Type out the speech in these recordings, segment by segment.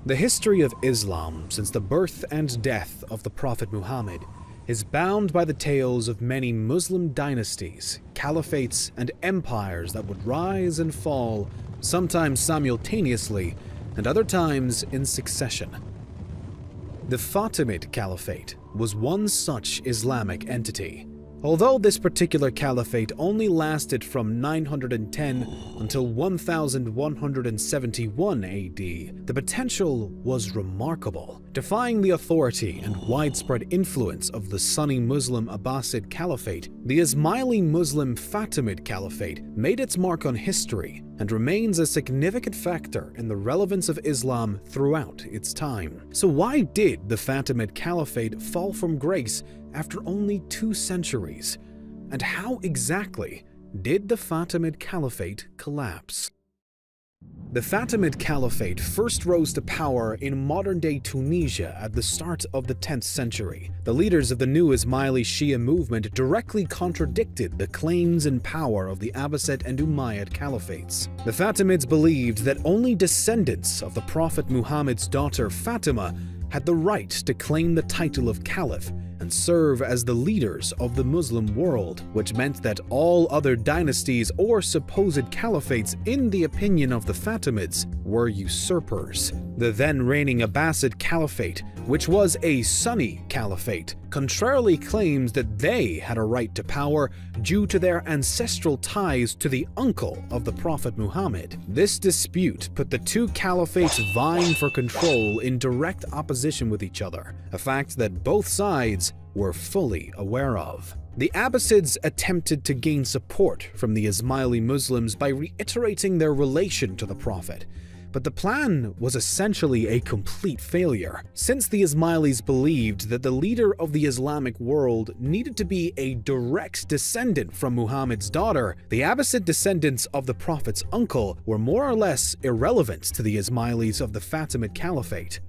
The history of Islam since the birth and death of the Prophet Muhammad is bound by the tales of many Muslim dynasties, caliphates, and empires that would rise and fall, sometimes simultaneously, and other times in succession. The Fatimid Caliphate was one such Islamic entity. Although this particular caliphate only lasted from 910 until 1171 AD, the potential was remarkable. Defying the authority and widespread influence of the Sunni Muslim Abbasid Caliphate, the Ismaili Muslim Fatimid Caliphate made its mark on history and remains a significant factor in the relevance of Islam throughout its time. So why did the Fatimid Caliphate fall from grace after only 2 centuries? And how exactly did the Fatimid Caliphate collapse? The Fatimid Caliphate first rose to power in modern-day Tunisia at the start of the 10th century. The leaders of the new Ismaili Shia movement directly contradicted the claims and power of the Abbasid and Umayyad caliphates. The Fatimids believed that only descendants of the Prophet Muhammad's daughter Fatima had the right to claim the title of Caliph and serve as the leaders of the Muslim world, which meant that all other dynasties or supposed caliphates, in the opinion of the Fatimids, were usurpers. The then reigning Abbasid Caliphate, which was a Sunni caliphate, contrarily claims that they had a right to power due to their ancestral ties to the uncle of the Prophet Muhammad. This dispute put the two caliphates vying for control in direct opposition with each other, a fact that both sides were fully aware of. The Abbasids attempted to gain support from the Ismaili Muslims by reiterating their relation to the Prophet, but the plan was essentially a complete failure. Since the Ismailis believed that the leader of the Islamic world needed to be a direct descendant from Muhammad's daughter, the Abbasid descendants of the Prophet's uncle were more or less irrelevant to the Ismailis of the Fatimid Caliphate.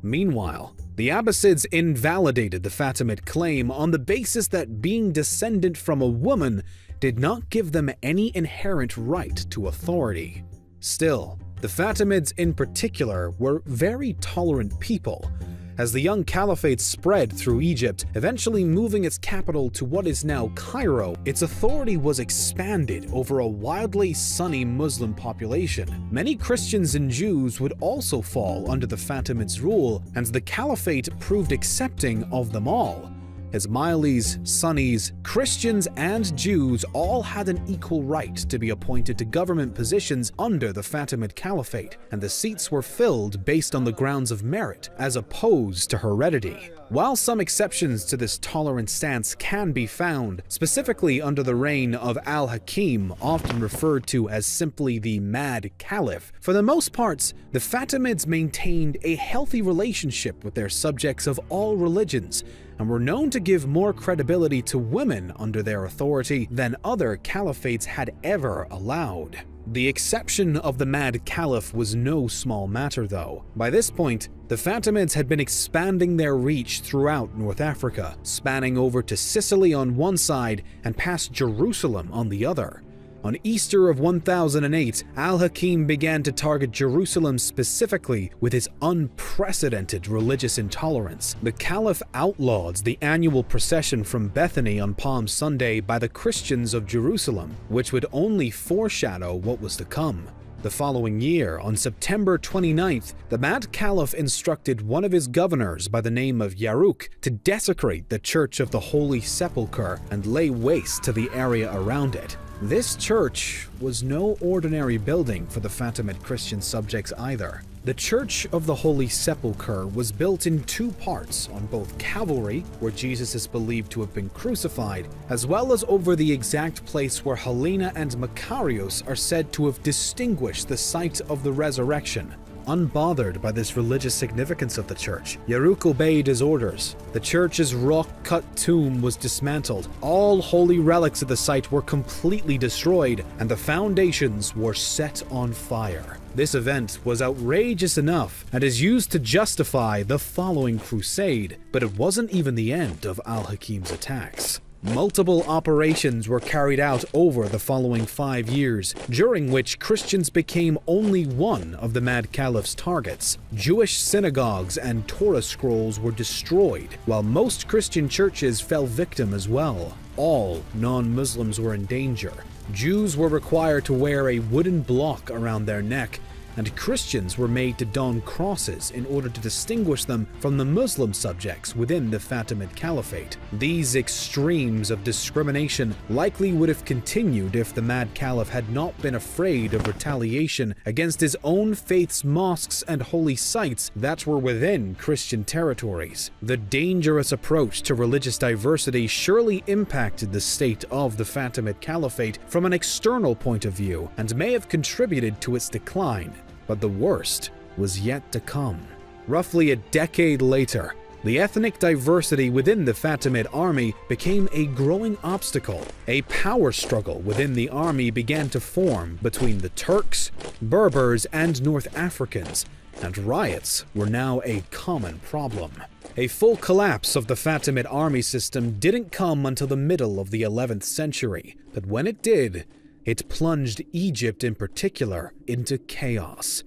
Meanwhile, the Abbasids invalidated the Fatimid claim on the basis that being descendant from a woman did not give them any inherent right to authority. Still, the Fatimids in particular were very tolerant people. As the young caliphate spread through Egypt, eventually moving its capital to what is now Cairo, its authority was expanded over a wildly Sunni Muslim population. Many Christians and Jews would also fall under the Fatimids' rule, and the caliphate proved accepting of them all. Ismailis, Sunnis, Christians, and Jews all had an equal right to be appointed to government positions under the Fatimid Caliphate, and the seats were filled based on the grounds of merit as opposed to heredity. While some exceptions to this tolerant stance can be found, specifically under the reign of Al-Hakim, often referred to as simply the Mad Caliph, for the most part, the Fatimids maintained a healthy relationship with their subjects of all religions, and were known to give more credibility to women under their authority than other caliphates had ever allowed. The exception of the Mad Caliph was no small matter though. By this point, the Fatimids had been expanding their reach throughout North Africa, spanning over to Sicily on one side and past Jerusalem on the other. On Easter of 1008, Al-Hakim began to target Jerusalem specifically with his unprecedented religious intolerance. The Caliph outlawed the annual procession from Bethany on Palm Sunday by the Christians of Jerusalem, which would only foreshadow what was to come. The following year, on September 29th, the Mad Caliph instructed one of his governors by the name of Yaruk to desecrate the Church of the Holy Sepulchre and lay waste to the area around it. This church was no ordinary building for the Fatimid Christian subjects either. The Church of the Holy Sepulchre was built in 2 parts on both Calvary, where Jesus is believed to have been crucified, as well as over the exact place where Helena and Macarius are said to have distinguished the site of the resurrection. Unbothered by this religious significance of the church, Yaruk obeyed his orders. The church's rock-cut tomb was dismantled, all holy relics of the site were completely destroyed, and the foundations were set on fire. This event was outrageous enough and is used to justify the following crusade, but it wasn't even the end of Al-Hakim's attacks. Multiple operations were carried out over the following 5 years, during which Christians became only one of the Mad Caliph's targets. Jewish synagogues and Torah scrolls were destroyed, while most Christian churches fell victim as well. All non-Muslims were in danger. Jews were required to wear a wooden block around their neck, and Christians were made to don crosses in order to distinguish them from the Muslim subjects within the Fatimid Caliphate. These extremes of discrimination likely would have continued if the Mad Caliph had not been afraid of retaliation against his own faith's mosques and holy sites that were within Christian territories. The dangerous approach to religious diversity surely impacted the state of the Fatimid Caliphate from an external point of view and may have contributed to its decline. But the worst was yet to come. Roughly a decade later, the ethnic diversity within the Fatimid army became a growing obstacle. A power struggle within the army began to form between the Turks, Berbers, and North Africans, and riots were now a common problem. A full collapse of the Fatimid army system didn't come until the middle of the 11th century, but when it did, it plunged Egypt in particular into chaos.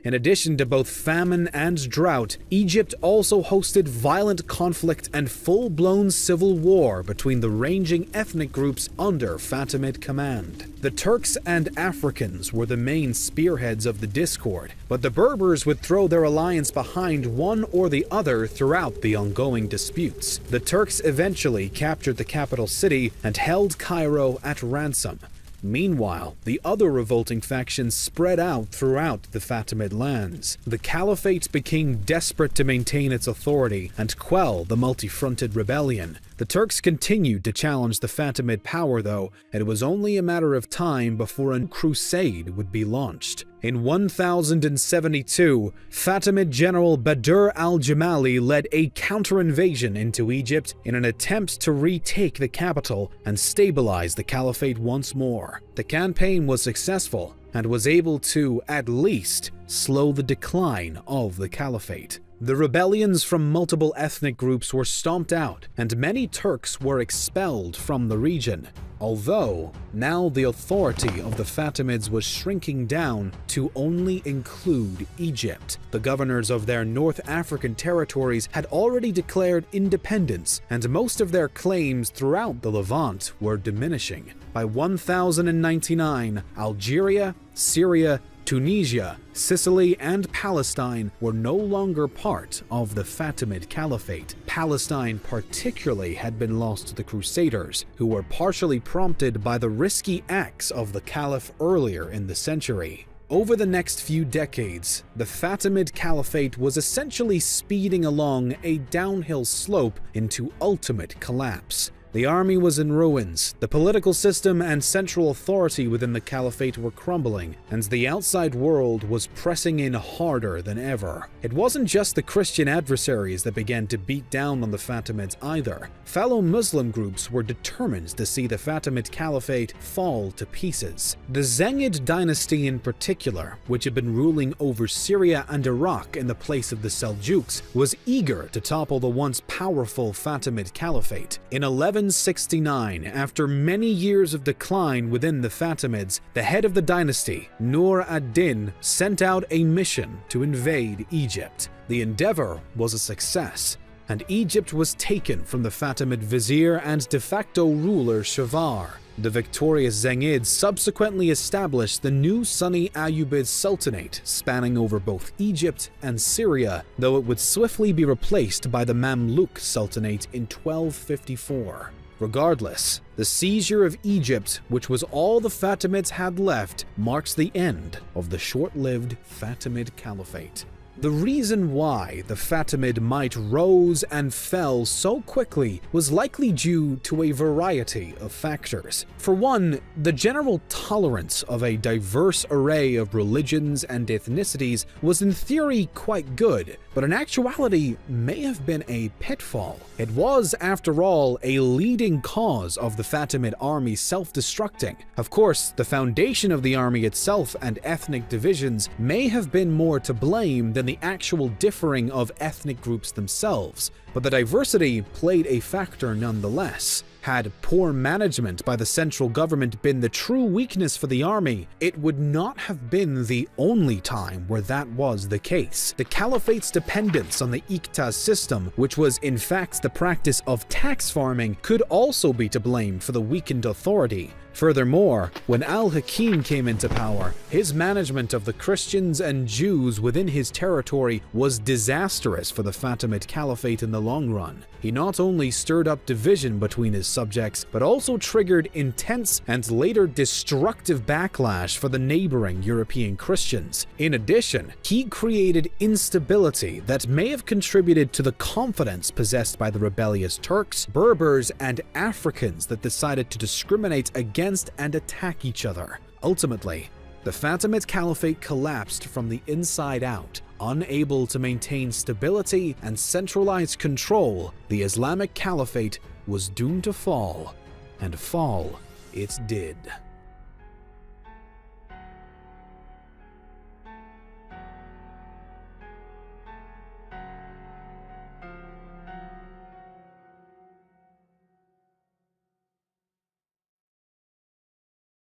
In addition to both famine and drought, Egypt also hosted violent conflict and full-blown civil war between the ranging ethnic groups under Fatimid command. The Turks and Africans were the main spearheads of the discord, but the Berbers would throw their alliance behind one or the other throughout the ongoing disputes. The Turks eventually captured the capital city and held Cairo at ransom. Meanwhile, the other revolting factions spread out throughout the Fatimid lands. The Caliphate became desperate to maintain its authority and quell the multi-fronted rebellion. The Turks continued to challenge the Fatimid power though, and it was only a matter of time before a crusade would be launched. In 1072, Fatimid general Badr al-Jamali led a counter-invasion into Egypt in an attempt to retake the capital and stabilize the Caliphate once more. The campaign was successful and was able to, at least, slow the decline of the Caliphate. The rebellions from multiple ethnic groups were stomped out, and many Turks were expelled from the region. Although, now the authority of the Fatimids was shrinking down to only include Egypt. The governors of their North African territories had already declared independence, and most of their claims throughout the Levant were diminishing. By 1099, Algeria, Syria, Tunisia, Sicily, and Palestine were no longer part of the Fatimid Caliphate. Palestine particularly had been lost to the Crusaders, who were partially prompted by the risky acts of the Caliph earlier in the century. Over the next few decades, the Fatimid Caliphate was essentially speeding along a downhill slope into ultimate collapse. The army was in ruins, the political system and central authority within the Caliphate were crumbling, and the outside world was pressing in harder than ever. It wasn't just the Christian adversaries that began to beat down on the Fatimids either. Fellow Muslim groups were determined to see the Fatimid Caliphate fall to pieces. The Zengid dynasty in particular, which had been ruling over Syria and Iraq in the place of the Seljuks, was eager to topple the once powerful Fatimid Caliphate. In 1169, after many years of decline within the Fatimids, the head of the dynasty, Nur ad-Din, sent out a mission to invade Egypt. The endeavor was a success, and Egypt was taken from the Fatimid vizier and de facto ruler Shavar. The victorious Zengids subsequently established the new Sunni Ayyubid Sultanate, spanning over both Egypt and Syria, though it would swiftly be replaced by the Mamluk Sultanate in 1254. Regardless, the seizure of Egypt, which was all the Fatimids had left, marks the end of the short-lived Fatimid Caliphate. The reason why the Fatimid might rose and fell so quickly was likely due to a variety of factors. For one, the general tolerance of a diverse array of religions and ethnicities was in theory quite good, but in actuality may have been a pitfall. It was, after all, a leading cause of the Fatimid army self-destructing. Of course, the foundation of the army itself and ethnic divisions may have been more to blame than the actual differing of ethnic groups themselves, but the diversity played a factor nonetheless. Had poor management by the central government been the true weakness for the army, it would not have been the only time where that was the case. The Caliphate's dependence on the iqtas system, which was in fact the practice of tax farming, could also be to blame for the weakened authority. Furthermore, when al-Hakim came into power, his management of the Christians and Jews within his territory was disastrous for the Fatimid Caliphate in the long run. He not only stirred up division between his subjects, but also triggered intense and later destructive backlash for the neighboring European Christians. In addition, he created instability that may have contributed to the confidence possessed by the rebellious Turks, Berbers, and Africans that decided to discriminate against and attack each other. Ultimately, the Fatimid Caliphate collapsed from the inside out. Unable to maintain stability and centralized control, the Islamic Caliphate was doomed to fall, and fall it did.